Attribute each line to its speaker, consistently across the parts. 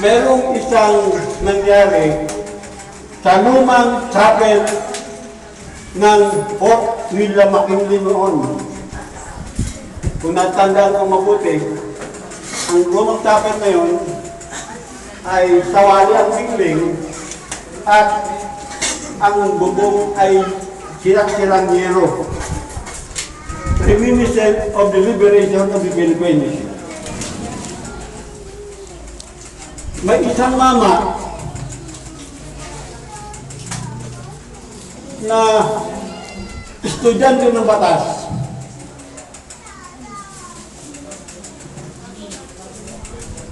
Speaker 1: merong isang nangyari sa lumang chapel ng Fort William McKinley noon. Kung natandaan ko mabuti, ang lumang chapel na yun ay sawali ang tingling at ang bubong ay sirang-sirang yero. Reminiscent of the liberation of the Philippines. May isang mama na estudyante ng batas.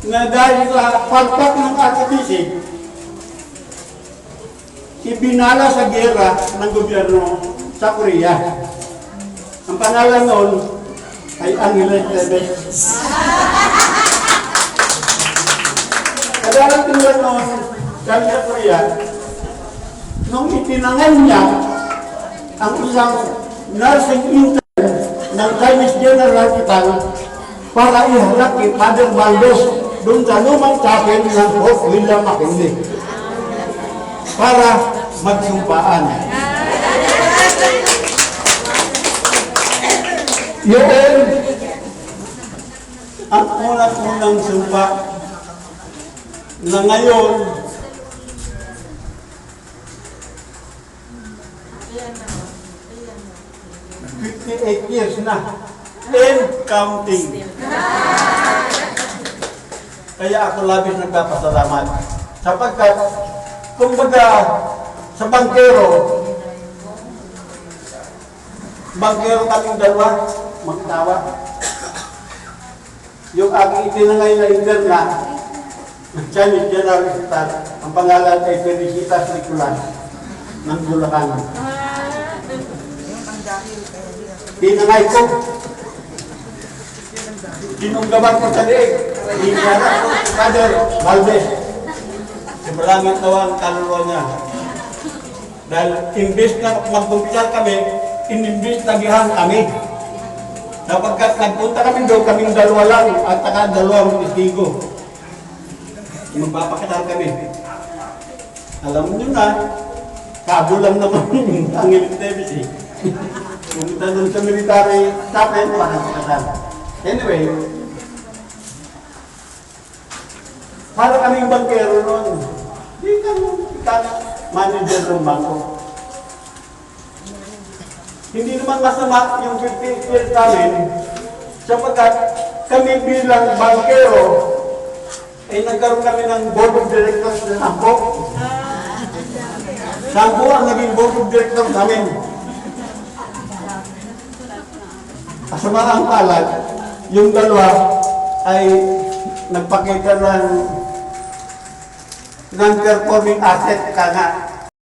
Speaker 1: Na dahil sa pagpak ng arkitisip, ibinala sa gera ng gobyerno sa Korea. Ang pangalan noon ay Angeles Leves. Kadarating lang noon dahil sa Korea, nung itinangan niya ang isang nursing intern ng Chinese General Hospital para iharap kay Father Valdez doon sa lumang chapel ng Fort William McKinley para magsumpaan. Yun ang unang sumpa na ngayon "58 years na and counting." Kaya ako labis nagpapasalamat sapagkat kumbaga sa bangkero kaming dalawa magtawa. Yung aking itinangay na interna ng Chinese General Hospital, ang pangalan ay Felicitas Nicolas ng Bulacan. Tinangay ko. Sinunggaban ko sa liig. Iniharap ko si Father Valdez. Simalangit daw ang kaluluwa niya. Dahil imbes na magkumpisal kami, inimbes na gihan kami. Sapagkat nagpunta kami doon, kaming dalawa lang at saka dalawang testigo. Magpapakitaan kami. Alam nyo na, kabo lang naman ang Angeles eh. Pumunta doon sa military chapel, pakasikitan. Anyway, para kaming bangkero noon, di kami manager ng bangko. Hindi naman masama yung 58 years namin sapagkat kami bilang bangkero ay nagkaroon kami ng board of directors ng Sampo. Sampo ang naging board of directors namin. Kasamaan palad, yung dalawa ay nagpakita ng non-performing asset ka nga.